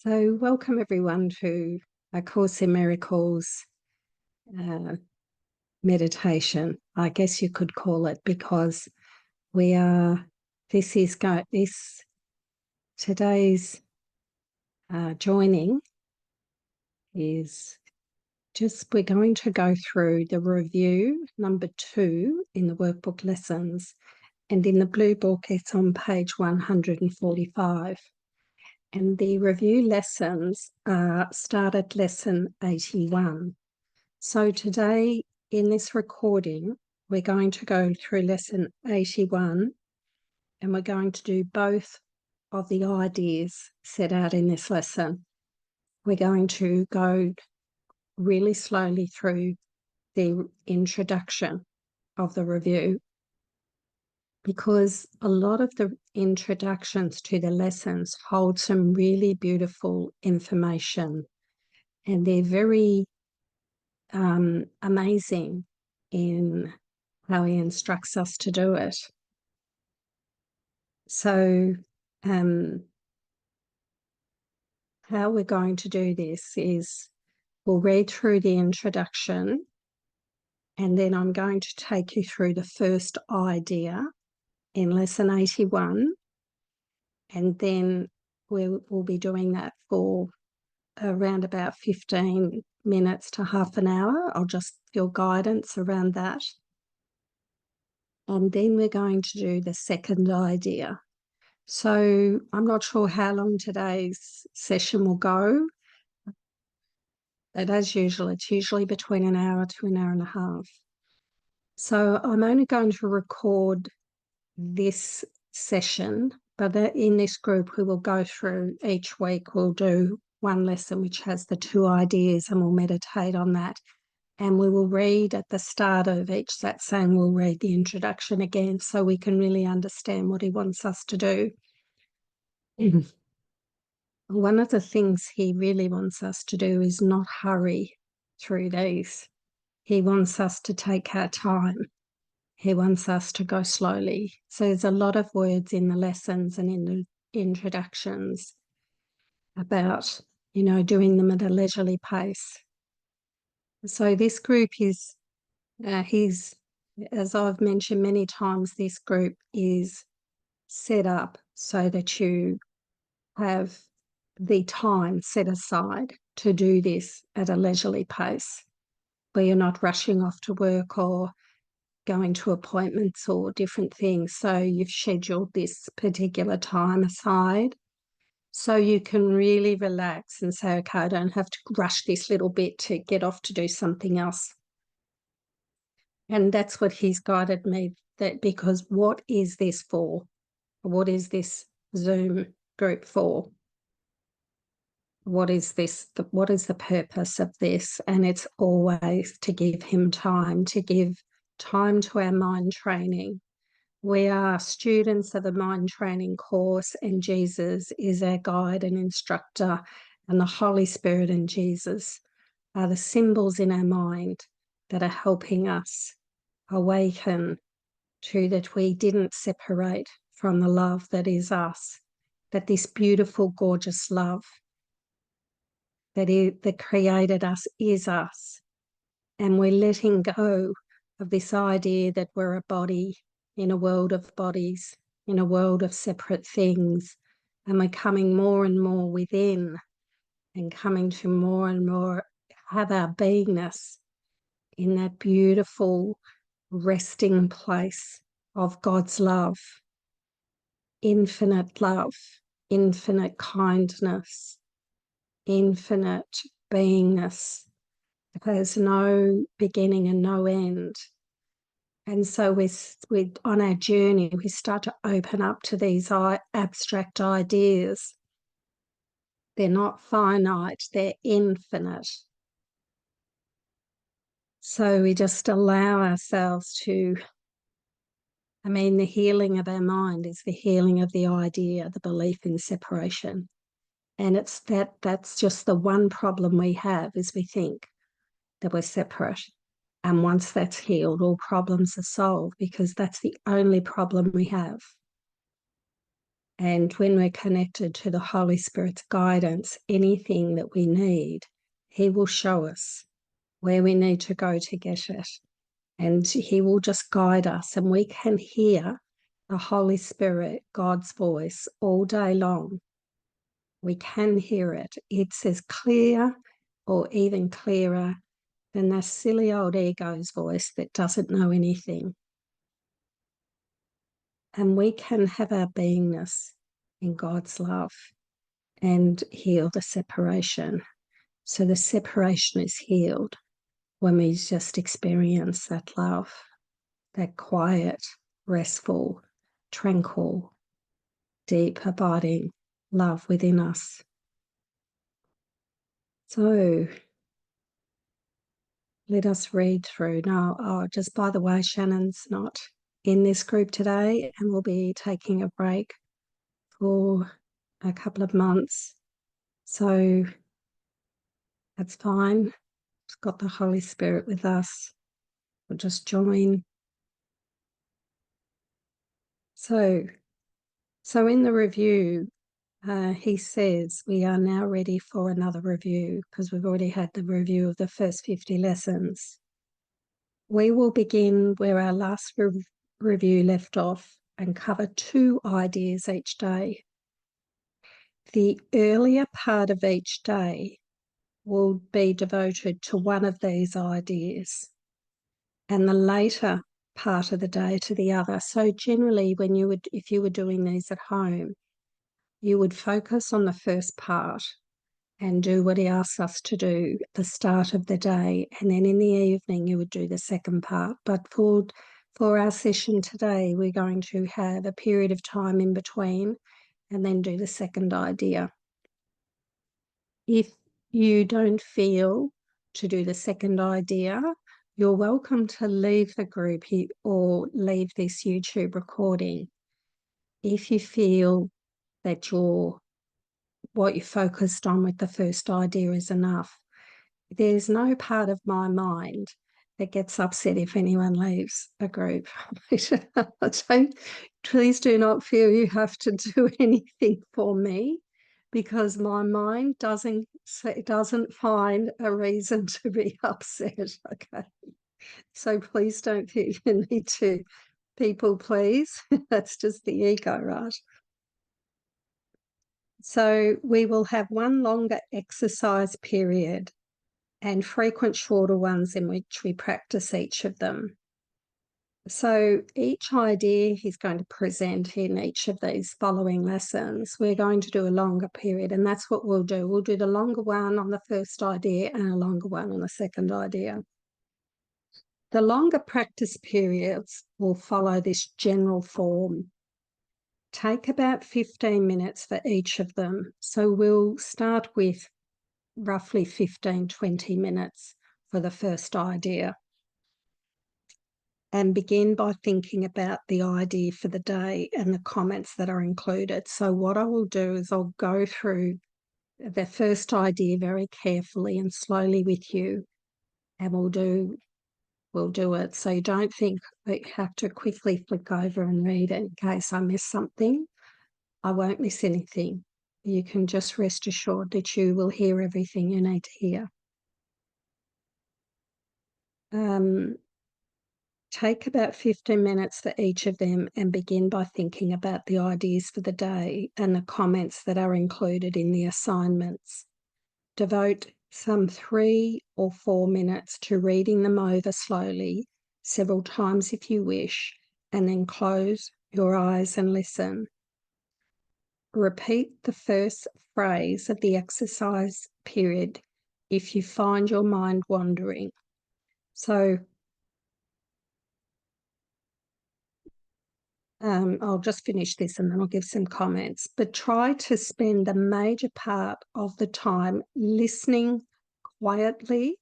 So welcome everyone to A Course in Miracles meditation. I guess you could call it, because today's joining is we're going to go through the review number 2 in the workbook lessons, and in the blue book it's on page 145. And the review lessons start at lesson 81. So today in this recording, we're going to go through lesson 81, and we're going to do both of the ideas set out in this lesson. We're going to go really slowly through the introduction of the review, because a lot of the introductions to the lessons hold some really beautiful information, and they're very amazing in how he instructs us to do it. So how we're going to do this is we'll read through the introduction, and then I'm going to take you through the first idea in lesson 81, and then we'll be doing that for around about 15 minutes to half an hour. I'll just feel guidance around that. And then we're going to do the second idea. So I'm not sure how long today's session will go, but as usual, it's usually between an hour to an hour and a half. So I'm only going to record this session, but in this group we will go through each week. We'll do one lesson which has the 2 ideas, and we'll meditate on that. And we will read at the start of each saying we'll read the introduction again, so we can really understand what he wants us to do. One of the things he really wants us to do is not hurry through these. He wants us to take our time. He wants us to go slowly. So there's a lot of words in the lessons and in the introductions about, doing them at a leisurely pace. So this group is, as I've mentioned many times, this group is set up so that you have the time set aside to do this at a leisurely pace, where you're not rushing off to work or going to appointments or different things. So you've scheduled this particular time aside so you can really relax and say, okay, I don't have to rush this little bit to get off to do something else. And that's what he's guided me, because what is this for? What is this Zoom group for? What is the purpose of this? And it's always to give him time, to give time to our mind training. We are students of the mind training course, and Jesus is our guide and instructor, and the Holy Spirit and Jesus are the symbols in our mind that are helping us awaken to that we didn't separate from the love that is us, that this beautiful, gorgeous love that created us is us. And we're letting go of this idea that we're a body in a world of bodies, in a world of separate things, and we're coming more and more within, and coming to more and more have our beingness in that beautiful resting place of God's love, infinite kindness, infinite beingness. There's no beginning and no end. And so we're on our journey, we start to open up to these abstract ideas. They're not finite, they're infinite. So we just allow ourselves to, the healing of our mind is the healing of the idea, the belief in separation. And it's that's just the one problem we have, is we think that we're separate. And once that's healed, all problems are solved, because that's the only problem we have. And when we're connected to the Holy Spirit's guidance, anything that we need, He will show us where we need to go to get it. And He will just guide us, and we can hear the Holy Spirit, God's voice, all day long. We can hear it. It's as clear or even clearer than the silly old ego's voice that doesn't know anything. And we can have our beingness in God's love and heal the separation. So the separation is healed when we just experience that love, that quiet, restful, tranquil, deep, abiding love within us. So let us read through. Now, just by the way, Shannon's not in this group today, and we'll be taking a break for a couple of months. So that's fine. It's got the Holy Spirit with us. We'll just join. So in the review, he says we are now ready for another review because we've already had the review of the first 50 lessons. We will begin where our last review left off and cover 2 ideas each day. The earlier part of each day will be devoted to one of these ideas, and the later part of the day to the other. So generally, if you were doing these at home, you would focus on the first part and do what he asks us to do at the start of the day, and then in the evening you would do the second part. But for our session today, we're going to have a period of time in between and then do the second idea. If you don't feel to do the second idea, you're welcome to leave the group or leave this YouTube recording. If you feel that what you focused on with the first idea is enough, there's no part of my mind that gets upset if anyone leaves a group. Please do not feel you have to do anything for me, because my mind doesn't find a reason to be upset. Okay, so please don't feel you need to people please. That's just the ego, right? So we will have one longer exercise period and frequent shorter ones in which we practice each of them. So each idea he's going to present in each of these following lessons, we're going to do a longer period, and that's what we'll do. We'll do the longer one on the first idea and a longer one on the second idea. The longer practice periods will follow this general form. Take about 15 minutes for each of them. So we'll start with roughly 15-20 minutes for the first idea, and begin by thinking about the idea for the day and the comments that are included. So what I will do is I'll go through the first idea very carefully and slowly with you, and we'll do it. So you don't think that you have to quickly flick over and read it in case I miss something. I won't miss anything. You can just rest assured that you will hear everything you need to hear. Take about 15 minutes for each of them and begin by thinking about the ideas for the day and the comments that are included in the assignments. Devote some 3 or 4 minutes to reading them over slowly, several times if you wish, and then close your eyes and listen. Repeat the first phrase of the exercise period if you find your mind wandering. So I'll just finish this and then I'll give some comments. But try to spend the major part of the time listening quietly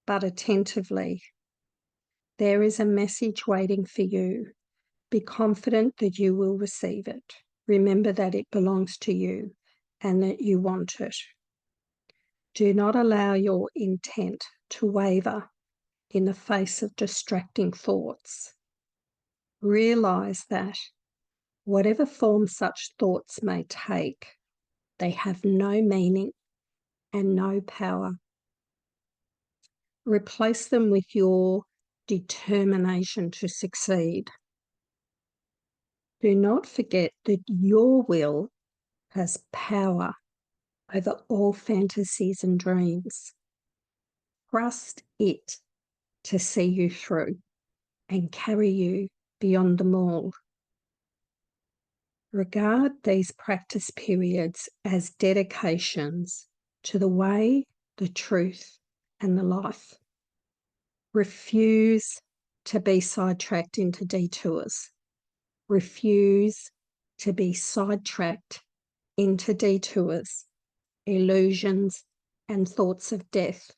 but attentively. There is a message waiting for you. Be confident that you will receive it. Remember that it belongs to you and that you want it. Do not allow your intent to waver in the face of distracting thoughts. Realize that Whatever form such thoughts may take, they have no meaning and no power. Replace them with your determination to succeed. Do not forget that your will has power over all fantasies and dreams. Trust it to see you through and carry you beyond them all. Regard these practice periods as dedications to the way, the truth, and the life. Refuse to be sidetracked into detours. Refuse to be sidetracked into detours, illusions, and thoughts of death.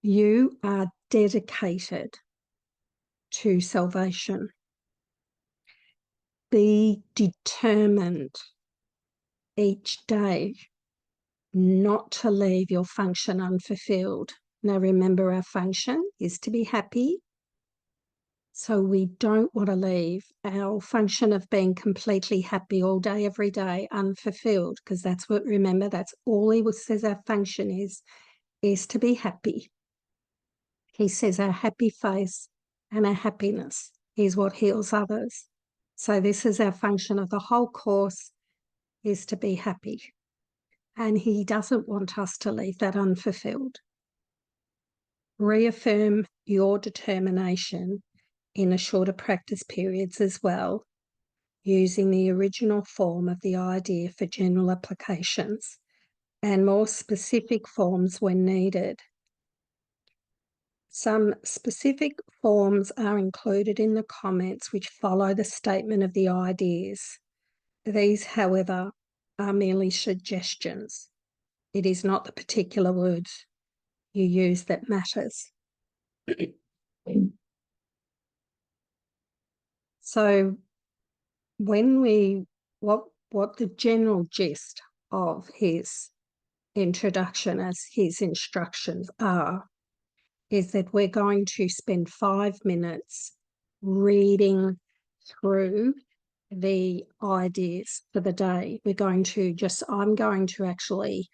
You are dedicated to salvation. Be determined each day not to leave your function unfulfilled. Now, remember, our function is to be happy. So we don't want to leave our function of being completely happy all day, every day, unfulfilled, because that's what, remember, that's all he says our function is to be happy. He says our happy face and our happiness is what heals others. So this is our function of the whole course, is to be happy. And he doesn't want us to leave that unfulfilled. Reaffirm your determination in the shorter practice periods as well, using the original form of the idea for general applications and more specific forms when needed. Some specific forms are included in the comments which follow the statement of the ideas. These, however, are merely suggestions. It is not the particular words you use that matters. So what the general gist of his introduction as his instructions are is that we're going to spend 5 minutes reading through the ideas for the day. I'm going to actually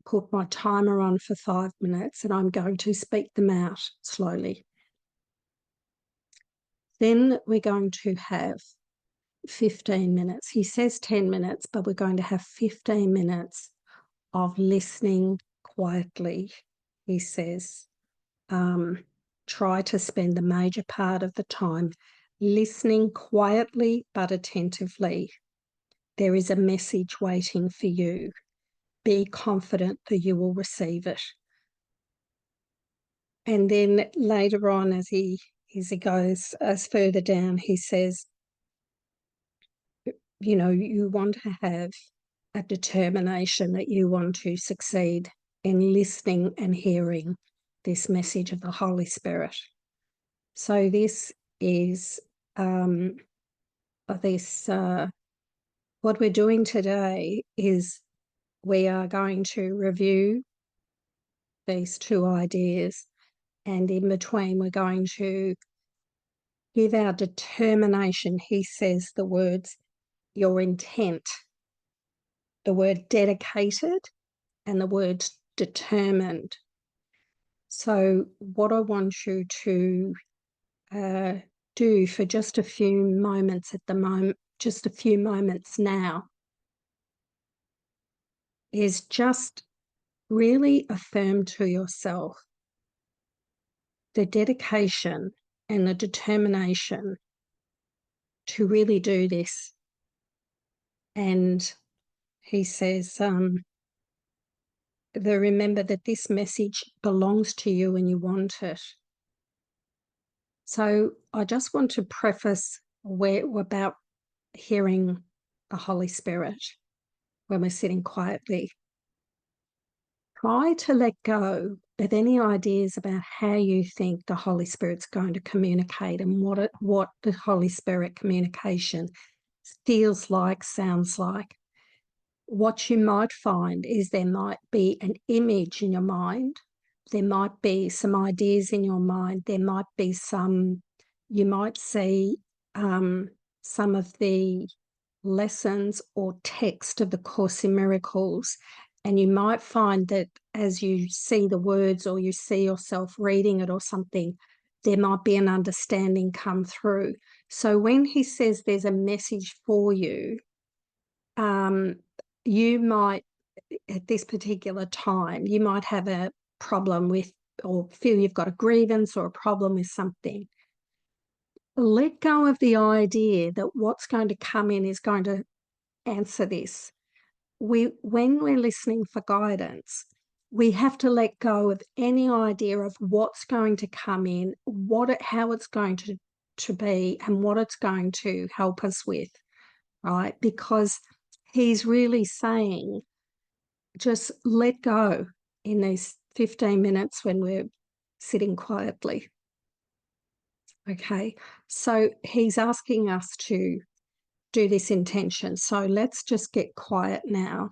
put my timer on for 5 minutes and I'm going to speak them out slowly. Then we're going to have 15 minutes. He says 10 minutes, but we're going to have 15 minutes of listening quietly. He says, try to spend the major part of the time listening quietly but attentively. There is a message waiting for you. Be confident that you will receive it. And then later on, as he goes further down, he says, you want to have a determination that you want to succeed in listening and hearing this message of the Holy Spirit. So this is what we're doing today is we are going to review these two ideas, and in between we're going to give our determination. He says the words, your intent, the word dedicated, and the word determined. So what I want you to do for just a few moments now, is just really affirm to yourself the dedication and the determination to really do this. And he says, remember that this message belongs to you and you want it. So I just want to preface about hearing the Holy Spirit when we're sitting quietly. Try to let go of any ideas about how you think the Holy Spirit's going to communicate and what the Holy Spirit communication feels like, sounds like. What you might find is there might be an image in your mind. There might be some ideas in your mind. There might be you might see some of the lessons or text of the Course in Miracles, and you might find that as you see the words or you see yourself reading it or something, there might be an understanding come through. So when he says there's a message for you, you might, at this particular time, you might have a problem with or feel you've got a grievance or a problem with something. Let go of the idea that what's going to come in is going to answer this. When we're listening for guidance, we have to let go of any idea of what's going to come in, how it's going to be, and what it's going to help us with, right? Because he's really saying, just let go in these 15 minutes when we're sitting quietly. Okay, so he's asking us to do this intention. So let's just get quiet now.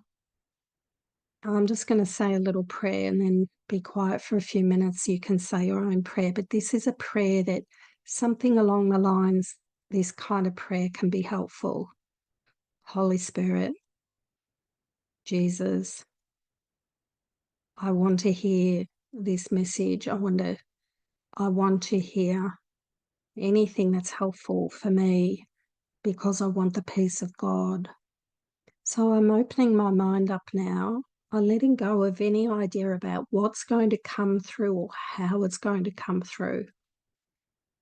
I'm just going to say a little prayer and then be quiet for a few minutes. You can say your own prayer, but this is a prayer that something along the lines, this kind of prayer can be helpful. Holy Spirit, Jesus, I want to hear this message. I want to hear anything that's helpful for me because I want the peace of God. So I'm opening my mind up now. I'm letting go of any idea about what's going to come through or how it's going to come through.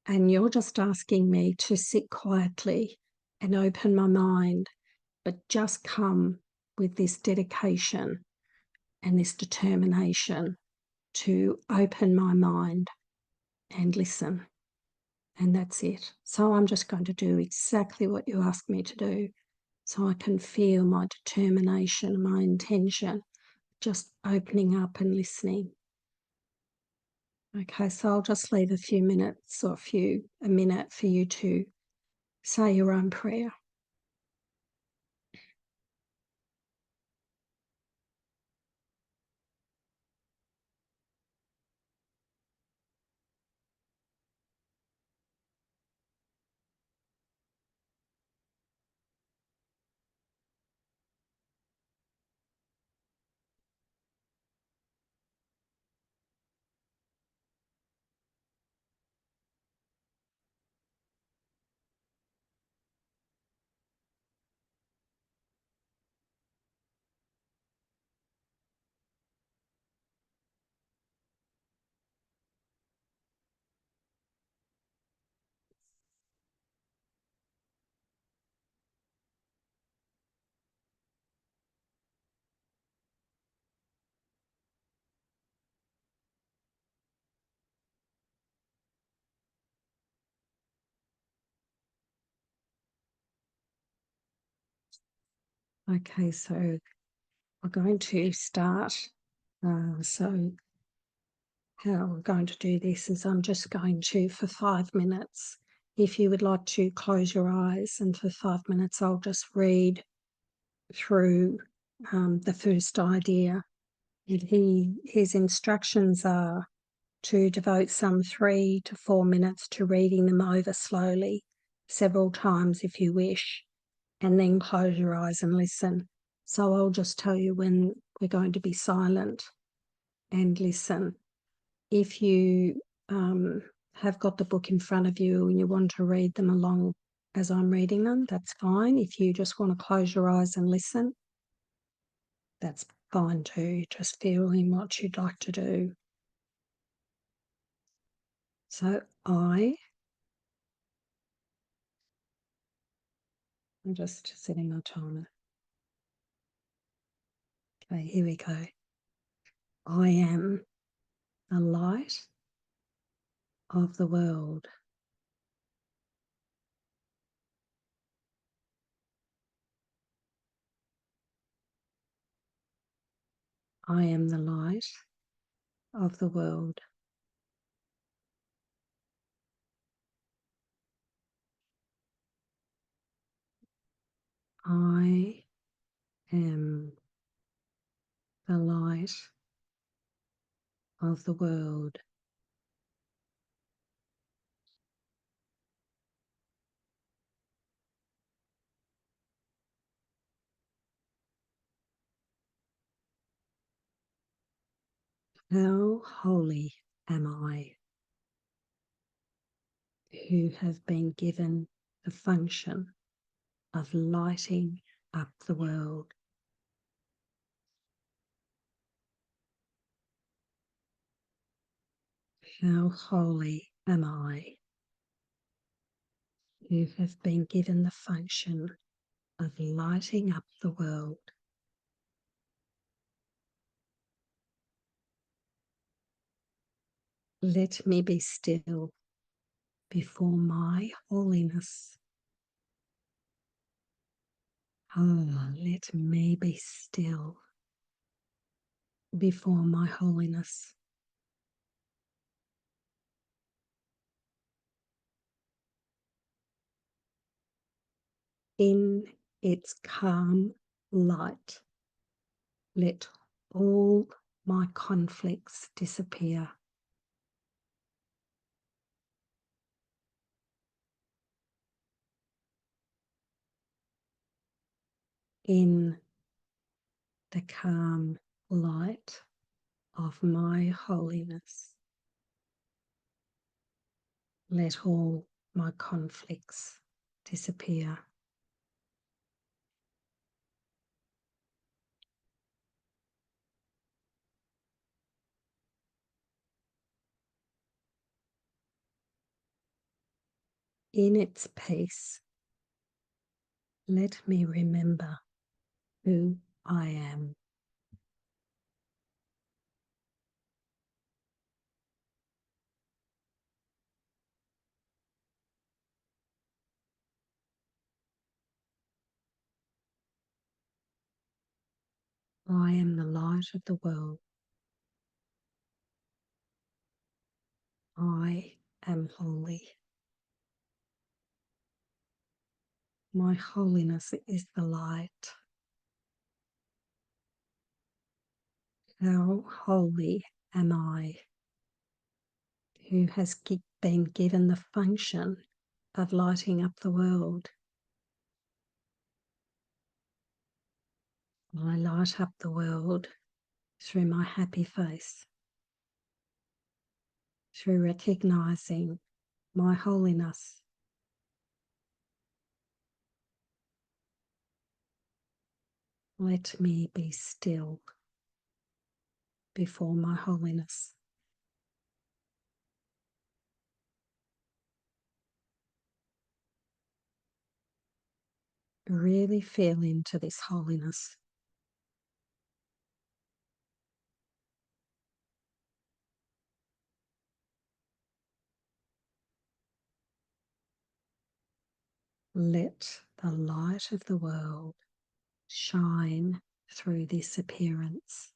And you're just asking me to sit quietly and open my mind, but just come with this dedication and this determination to open my mind and listen. And that's it. So I'm just going to do exactly what you asked me to do, so I can feel my determination, my intention, just opening up and listening. Okay, so I'll just leave a few minutes or a minute for you to say your own prayer. Okay, so we're going to start. So how we're going to do this is I'm just going to, for 5 minutes, if you would like to close your eyes, and for 5 minutes I'll just read through the first idea. And his instructions are to devote some 3 to 4 minutes to reading them over slowly, several times if you wish, and then close your eyes and listen. So I'll just tell you when we're going to be silent and listen. If you have got the book in front of you and you want to read them along as I'm reading them, that's fine. If you just want to close your eyes and listen, that's fine too. Just feeling what you'd like to do. So I'm just setting my timer. Okay, here we go. I am the light of the world. I am the light of the world. I am the light of the world. How holy am I, who have been given the function of lighting up the world. How holy am I, who have been given the function of lighting up the world. Let me be still before my holiness. Oh, let me be still before my holiness. In its calm light, let all my conflicts disappear. In the calm light of my holiness, let all my conflicts disappear. In its peace, let me remember who I am. I am the light of the world. I am holy. My holiness is the light. How holy am I, who has been given the function of lighting up the world. I light up the world through my happy face, through recognizing my holiness. Let me be still before my holiness. Really feel into this holiness. Let the light of the world shine through this appearance.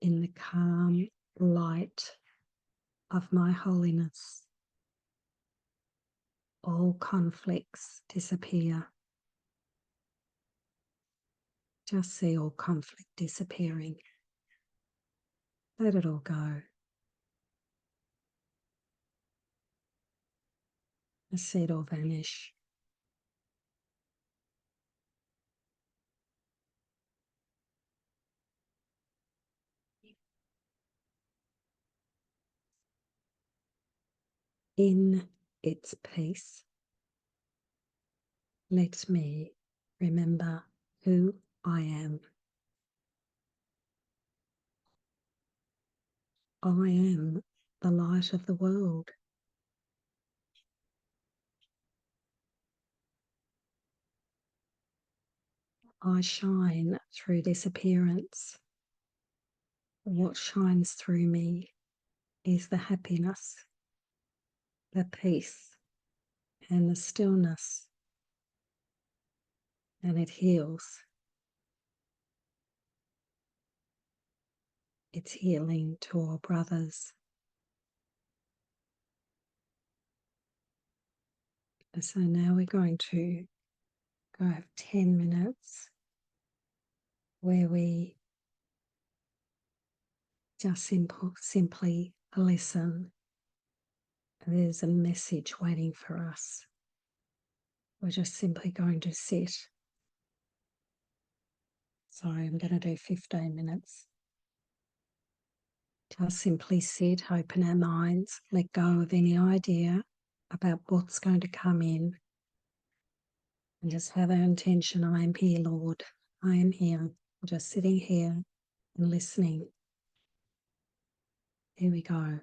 In the calm light of my holiness, all conflicts disappear. Just see all conflict disappearing. Let it all go. See it all vanish. In its peace, let me remember who I am. I am the light of the world. I shine through this appearance. What shines through me is the happiness, the peace, and the stillness, and it heals. It's healing to all brothers. And so now we're going to go have 10 minutes where we just simply listen There's a message waiting for us. We're just simply going to sit. Sorry, I'm going to do 15 minutes. Just simply sit, open our minds, let go of any idea about what's going to come in, and just have our intention, I am here, Lord. I am here. I'm just sitting here and listening. Here we go.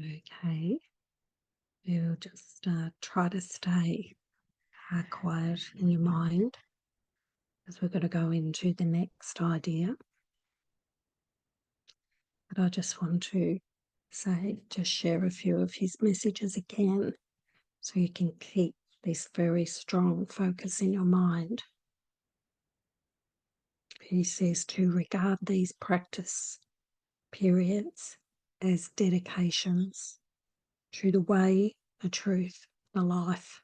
Okay. We'll just try to stay quiet in your mind as we're going to go into the next idea. But I just want to just share a few of his messages again so you can keep this very strong focus in your mind. He says to regard these practice periods as dedications to the way, the truth, the life.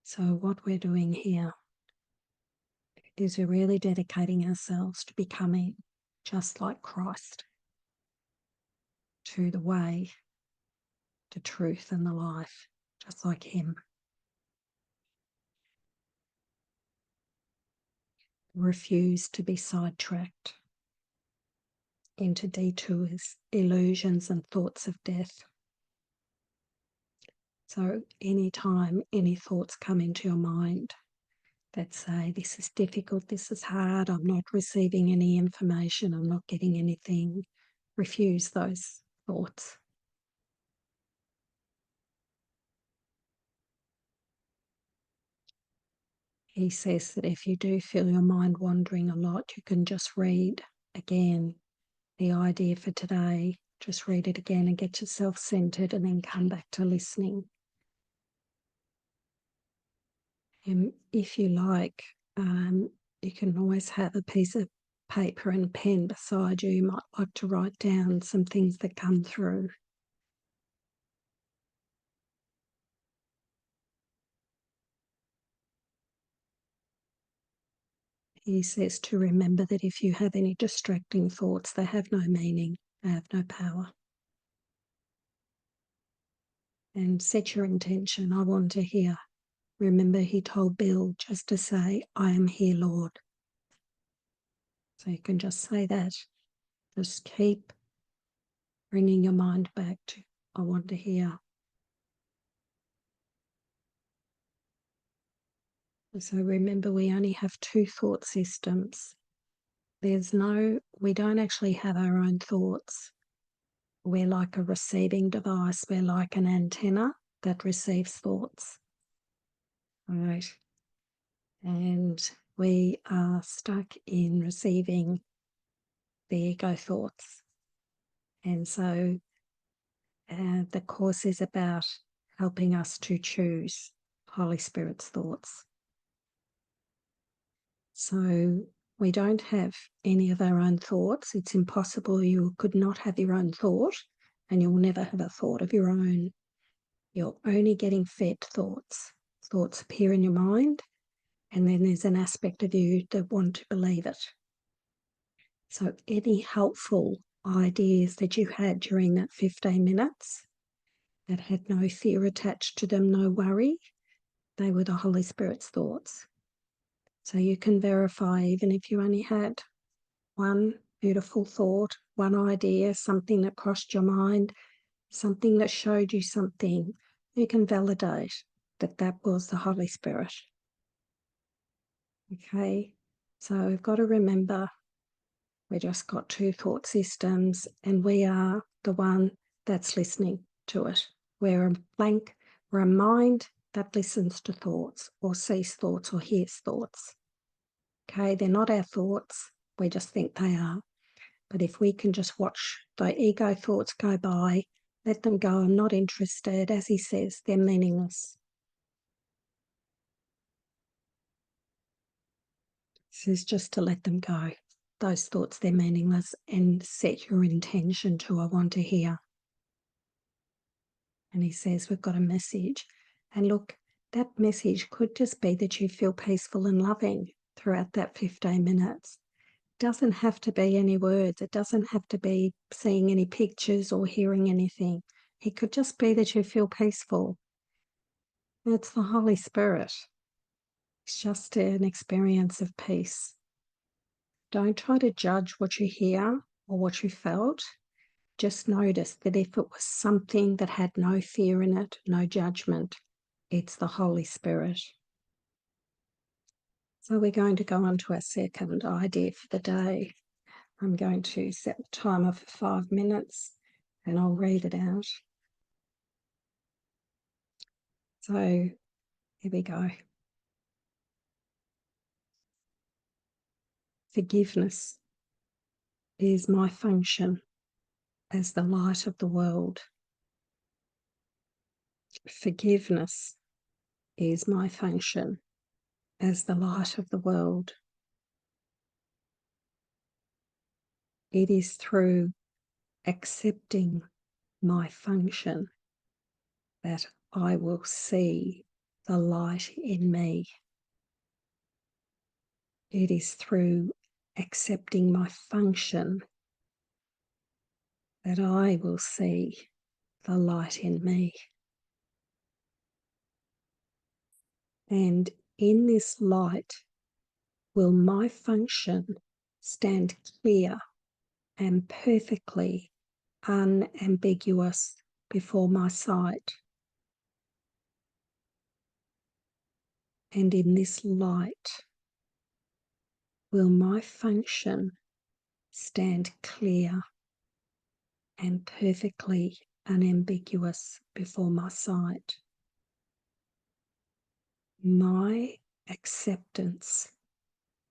So what we're doing here is we're really dedicating ourselves to becoming just like Christ, to the way, the truth and the life, just like him. Refuse to be sidetracked into detours, illusions and thoughts of death. So anytime any thoughts come into your mind that say, this is difficult, this is hard, I'm not receiving any information, I'm not getting anything, refuse those thoughts. He says that if you do feel your mind wandering a lot, you can just read again the idea for today. Just read it again and get yourself centered and then come back to listening. And if you like, you can always have a piece of paper and pen beside you. You might like to write down some things that come through. He says to remember that if you have any distracting thoughts, they have no meaning, they have no power. And set your intention. I want to hear. Remember, he told Bill just to say, I am here, Lord. So you can just say that. Just keep bringing your mind back to, I want to hear. So remember, we only have two thought systems. We don't actually have our own thoughts. We're like a receiving device. We're like an antenna that receives thoughts. All right. And we are stuck in receiving the ego thoughts. And so the course is about helping us to choose Holy Spirit's thoughts. So we don't have any of our own thoughts. It's impossible. You could not have your own thought, and you'll never have a thought of your own. You're only getting fed thoughts. Thoughts appear in your mind, and then there's an aspect of you that want to believe it. So any helpful ideas that you had during that 15 minutes that had no fear attached to them, no worry, they were the Holy Spirit's thoughts. So you can verify, even if you only had one beautiful thought, one idea, something that crossed your mind, something that showed you something, you can validate that that was the Holy Spirit. Okay, so we've got to remember we just got two thought systems and we are the one that's listening to it. We're a mind that listens to thoughts or sees thoughts or hears thoughts. Okay, they're not our thoughts. We just think they are. But if we can just watch the ego thoughts go by, let them go, I'm not interested, as he says, they're meaningless. This is just to let them go. Those thoughts, they're meaningless, and set your intention to, I want to hear. And he says, we've got a message. And look, that message could just be that you feel peaceful and loving throughout that 15 minutes. It doesn't have to be any words. It doesn't have to be seeing any pictures or hearing anything. It could just be that you feel peaceful. It's the Holy Spirit. It's just an experience of peace. Don't try to judge what you hear or what you felt. Just notice that if it was something that had no fear in it, no judgment, it's the Holy Spirit. So we're going to go on to our second idea for the day. I'm going to set the timer for 5 minutes. and I'll read it out. So here we go. Forgiveness is my function as the light of the world. Forgiveness is my function as the light of the world. It is through accepting my function that I will see the light in me. It is through accepting my function that I will see the light in me. And in this light will my function stand clear and perfectly unambiguous before my sight. And in this light will my function stand clear and perfectly unambiguous before my sight. My acceptance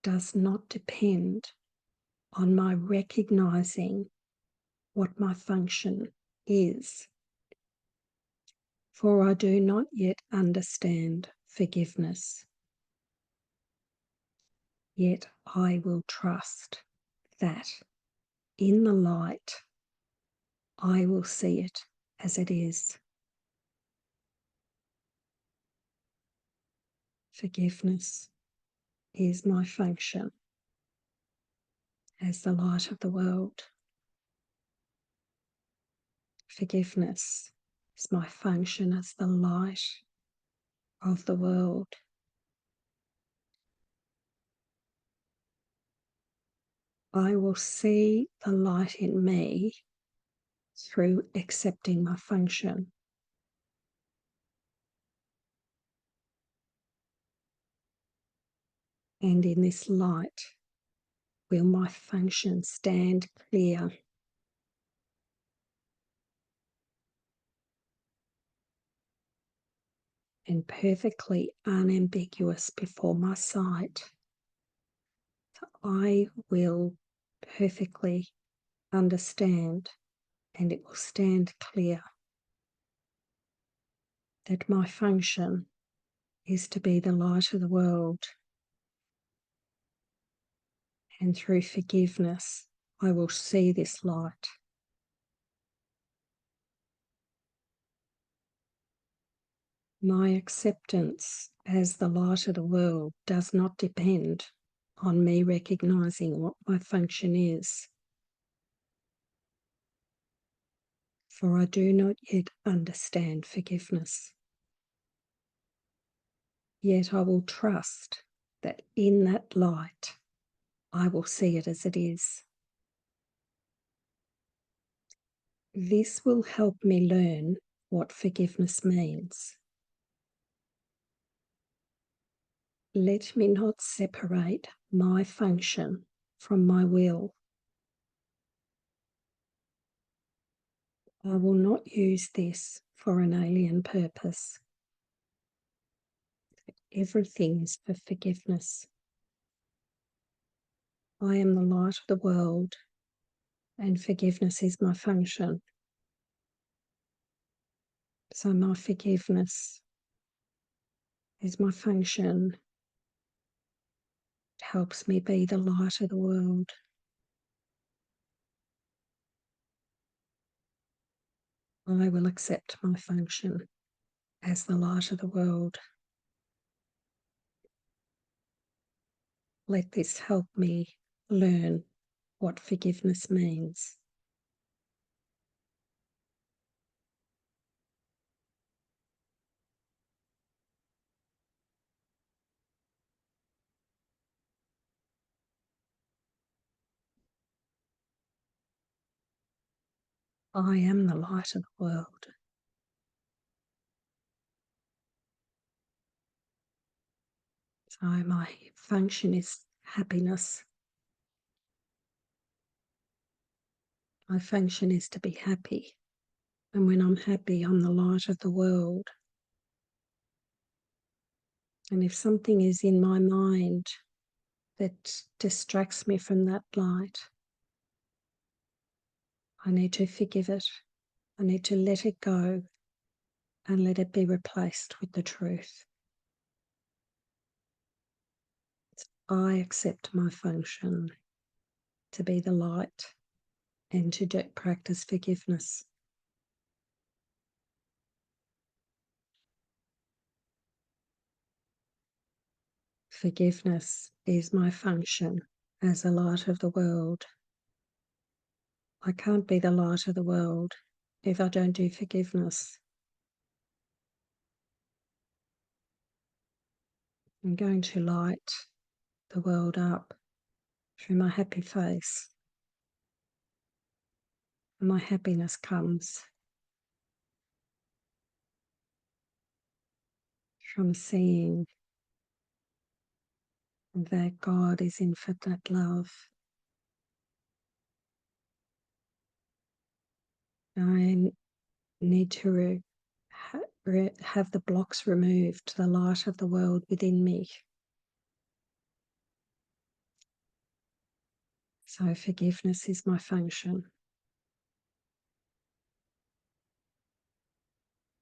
does not depend on my recognizing what my function is, for I do not yet understand forgiveness. Yet I will trust that in the light I will see it as it is. Forgiveness is my function as the light of the world. Forgiveness is my function as the light of the world. I will see the light in me through accepting my function. And in this light will my function stand clear and perfectly unambiguous before my sight. I will perfectly understand, and it will stand clear that my function is to be the light of the world. And through forgiveness, I will see this light. My acceptance as the light of the world does not depend on me recognizing what my function is, for I do not yet understand forgiveness. Yet I will trust that in that light I will see it as it is. This will help me learn what forgiveness means. Let me not separate my function from my will. I will not use this for an alien purpose. Everything is for forgiveness. I am the light of the world, and forgiveness is my function. So my forgiveness is my function. It helps me be the light of the world. I will accept my function as the light of the world. Let this help me learn what forgiveness means. I am the light of the world. So my function is happiness. My function is to be happy. And when I'm happy, I'm the light of the world. And if something is in my mind that distracts me from that light, I need to forgive it. I need to let it go and let it be replaced with the truth. I accept my function to be the light and to practice forgiveness. Forgiveness is my function as the light of the world. I can't be the light of the world if I don't do forgiveness. I'm going to light the world up through my happy face. And my happiness comes from seeing that God is infinite love. I need to have the blocks removed to the light of the world within me. So forgiveness is my function.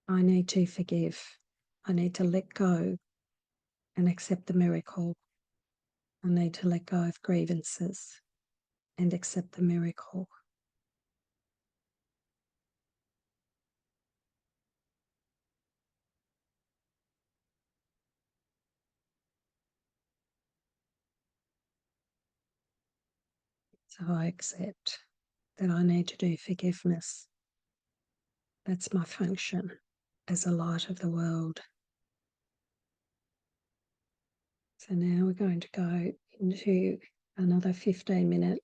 I need to forgive. I need to let go and accept the miracle. I need to let go of grievances and accept the miracle. So I accept that I need to do forgiveness. That's my function as a light of the world. So now we're going to go into another 15-minute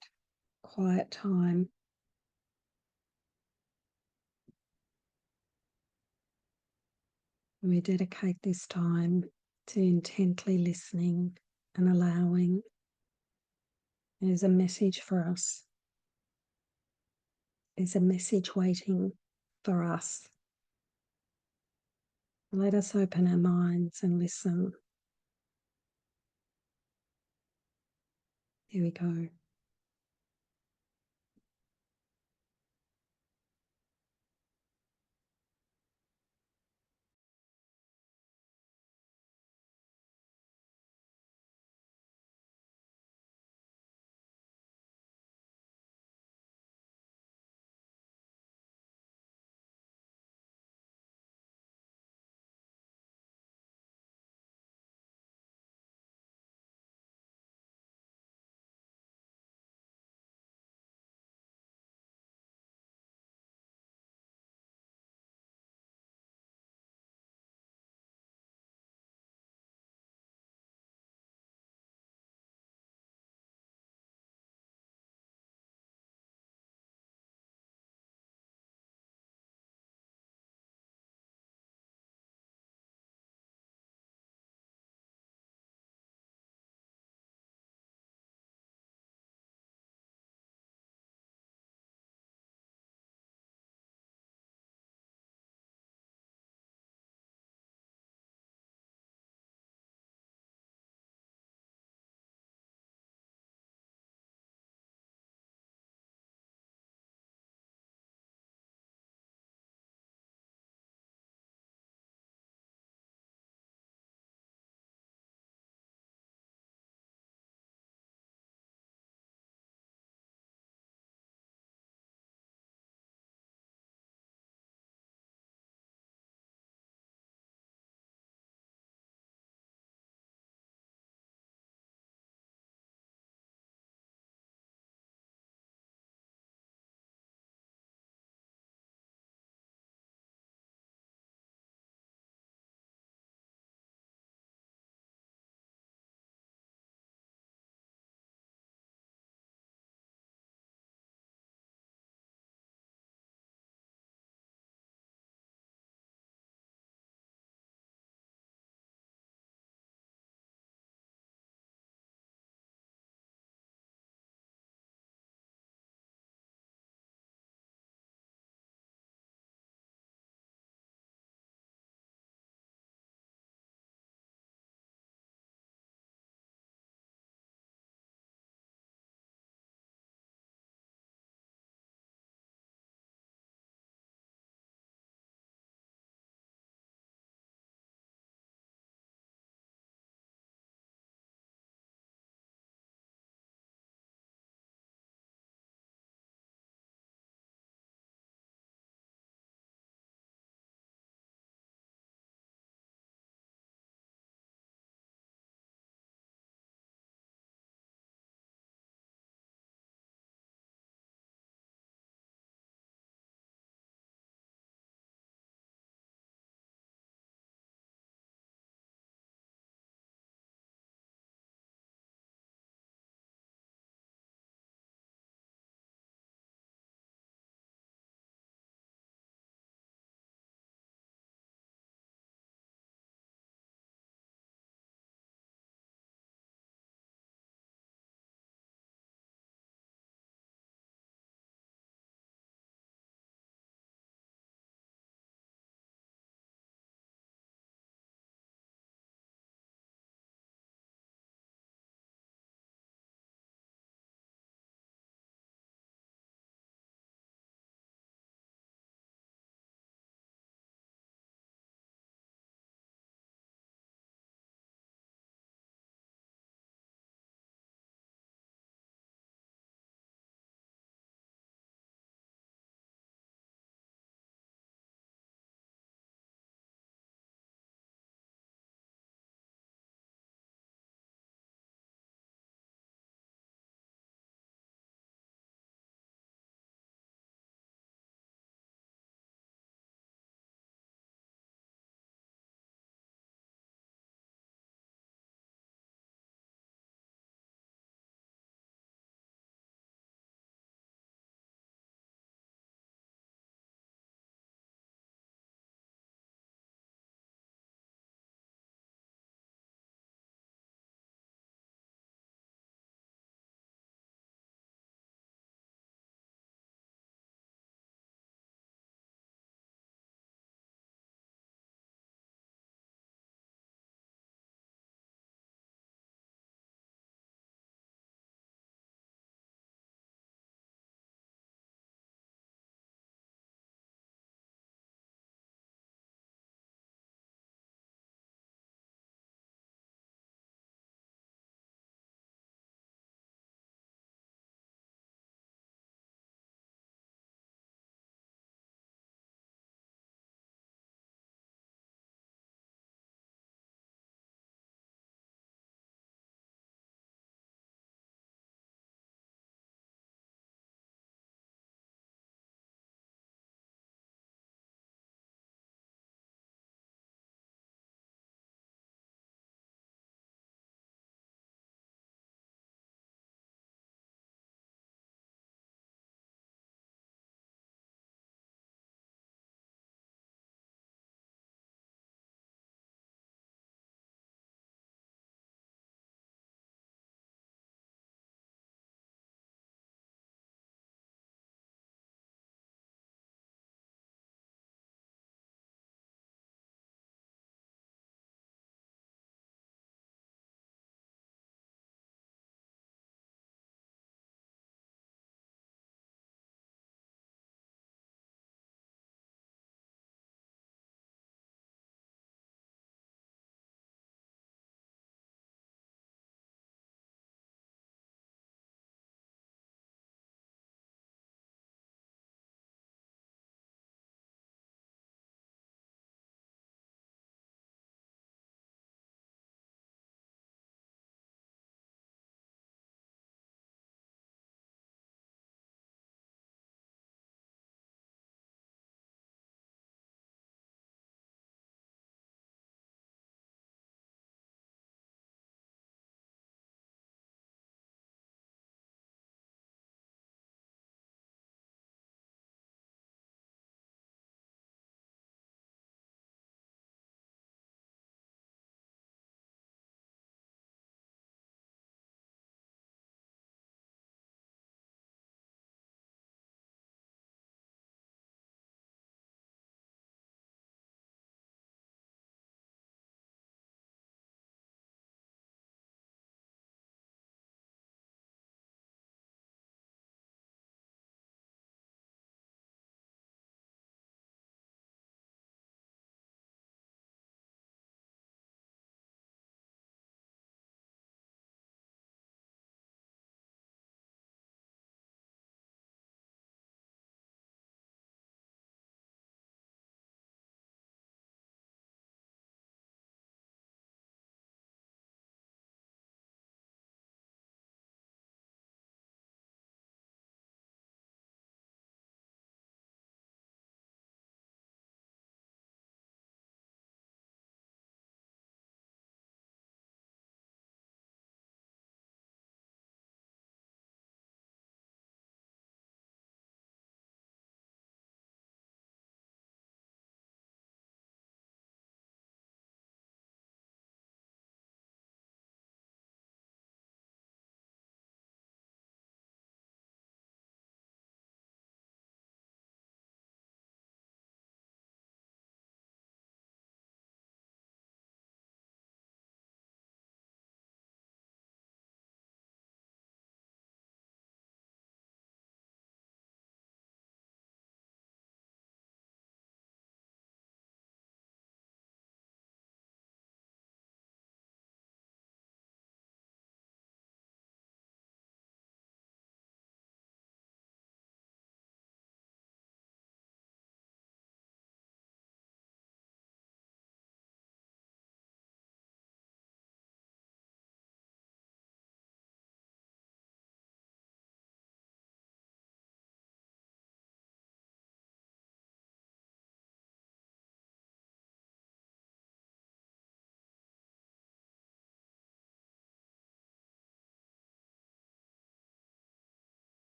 quiet time. We dedicate this time to intently listening and allowing. There's a message for us. There's a message waiting for us. Let us open our minds and listen. Here we go.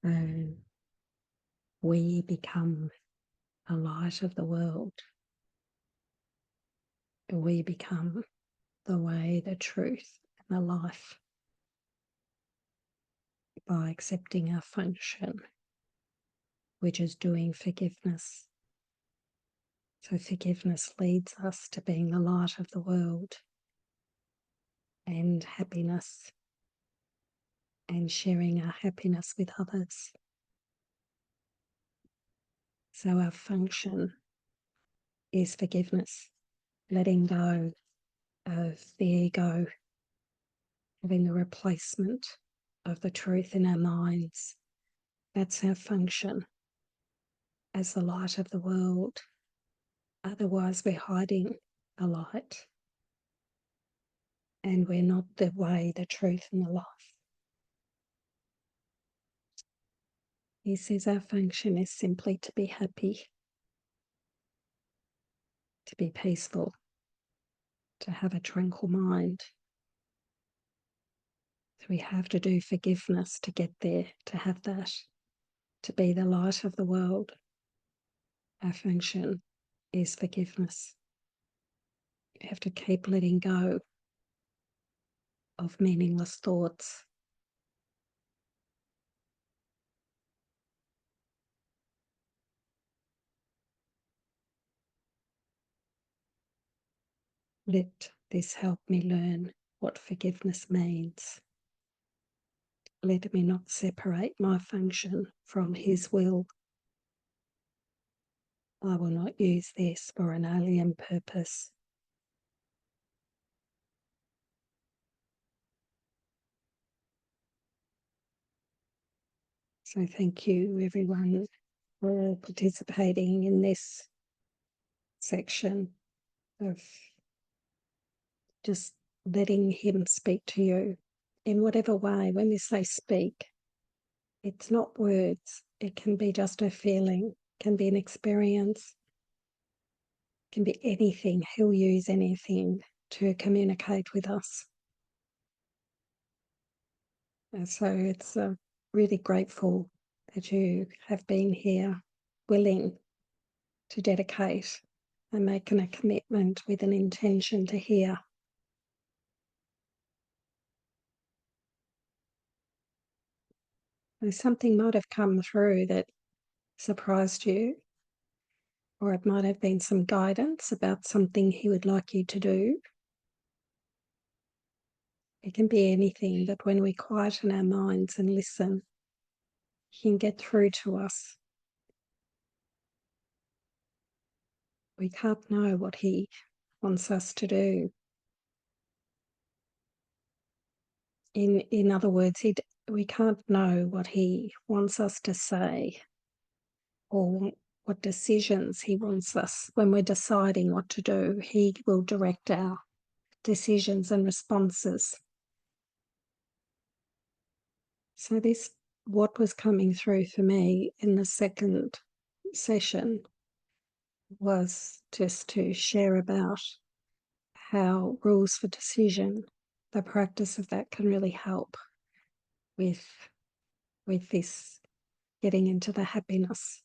So we become the light of the world. We become the way, the truth, and the life by accepting our function, which is doing forgiveness. So forgiveness leads us to being the light of the world and happiness and sharing our happiness with others. So our function is forgiveness, letting go of the ego, having a replacement of the truth in our minds. That's our function as the light of the world. Otherwise, we're hiding the light and we're not the way, the truth, and the life. He says our function is simply to be happy, to be peaceful, to have a tranquil mind. So we have to do forgiveness to get there, to have that, to be the light of the world. Our function is forgiveness. You have to keep letting go of meaningless thoughts. Let this help me learn what forgiveness means. Let me not separate my function from his will. I will not use this for an alien purpose. So thank you everyone for participating in this section of just letting him speak to you in whatever way. When we say speak, it's not words. It can be just a feeling, it can be an experience, it can be anything. He'll use anything to communicate with us. And so it's really grateful that you have been here, willing to dedicate and making a commitment with an intention to hear. And something might have come through that surprised you, or it might have been some guidance about something he would like you to do. It can be anything, but when we quieten our minds and listen, he can get through to us. We can't know what he wants us to do. In other words, we can't know what he wants us to say or what decisions he wants us. When we're deciding what to do, he will direct our decisions and responses. So this, what was coming through for me in the second session was just to share about how rules for decision, the practice of that can really help with this getting into the happiness.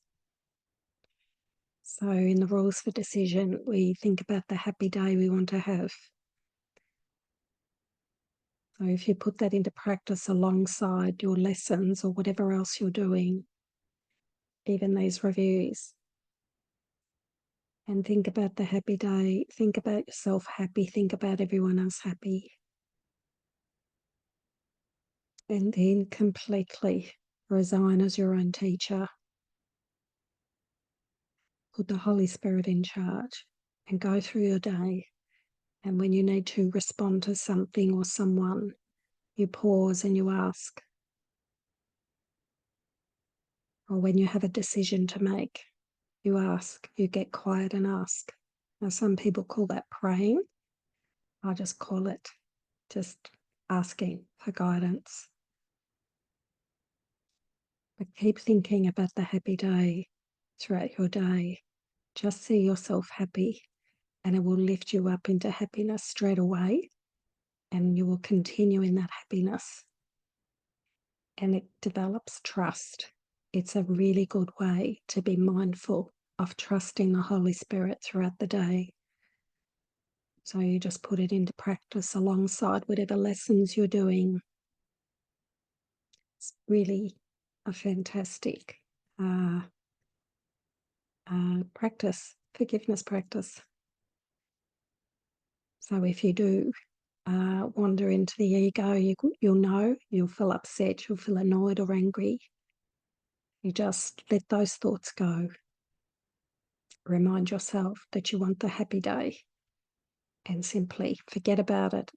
So in the rules for decision, we think about the happy day we want to have. So if you put that into practice alongside your lessons or whatever else you're doing, even these reviews, and think about the happy day, think about yourself happy, think about everyone else happy. And then completely resign as your own teacher. Put the Holy Spirit in charge and go through your day. And when you need to respond to something or someone, you pause and you ask. Or when you have a decision to make, you ask, you get quiet and ask. Now, some people call that praying. I just call it just asking for guidance. But keep thinking about the happy day throughout your day. Just see yourself happy and it will lift you up into happiness straight away and you will continue in that happiness. and it develops trust. It's a really good way to be mindful of trusting the Holy Spirit throughout the day. So you just put it into practice alongside whatever lessons you're doing. It's really a fantastic practice, forgiveness practice. So if you do wander into the ego, you'll know, you'll feel upset, you'll feel annoyed or angry. You just let those thoughts go. Remind yourself that you want the happy day and simply forget about it.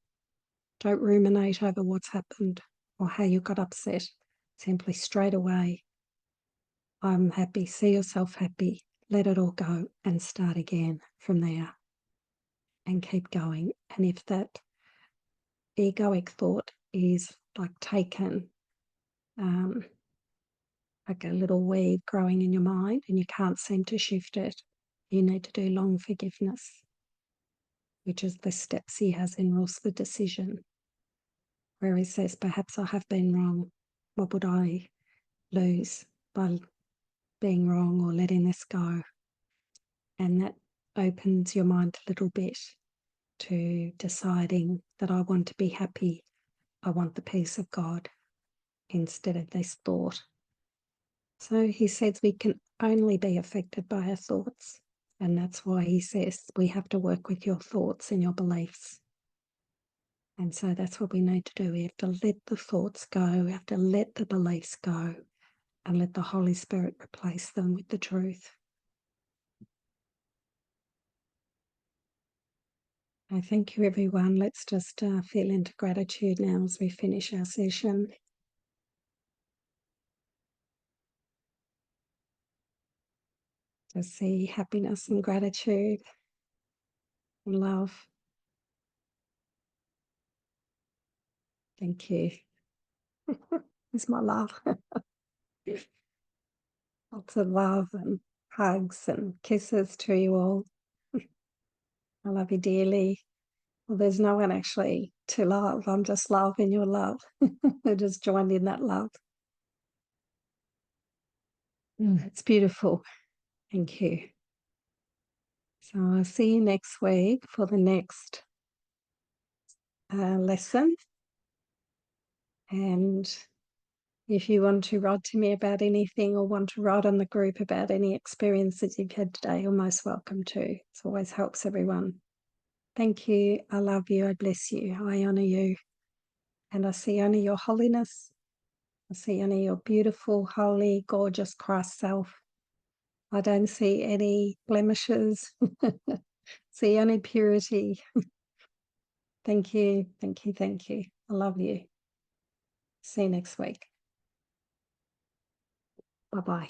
Don't ruminate over what's happened or how you got upset. Simply straight away, I'm happy, see yourself happy, let it all go and start again from there and keep going. And if that egoic thought is like taken, like a little weed growing in your mind and you can't seem to shift it, you need to do long forgiveness, which is the steps he has in Rules for Decision, where he says, perhaps I have been wrong. What would I lose by being wrong or letting this go? And that opens your mind a little bit to deciding that I want to be happy. I want the peace of God instead of this thought. So he says we can only be affected by our thoughts. And that's why he says we have to work with your thoughts and your beliefs. And so that's what we need to do. We have to let the thoughts go. We have to let the beliefs go and let the Holy Spirit replace them with the truth. Thank you, everyone. Let's just feel into gratitude now as we finish our session. To see happiness and gratitude and love. Thank you. It's my love. Lots of love and hugs and kisses to you all. I love you dearly. Well, there's no one actually to love. I'm just love in your love. I just joined in that love. It's beautiful. Thank you. So I'll see you next week for the next lesson. And if you want to write to me about anything or want to write on the group about any experiences you've had today, you're most welcome to. It always helps everyone. Thank you. I love you. I bless you. I honour you. And I see only your holiness. I see only your beautiful, holy, gorgeous Christ self. I don't see any blemishes. See only purity. Thank you. Thank you. Thank you. I love you. See you next week. Bye-bye.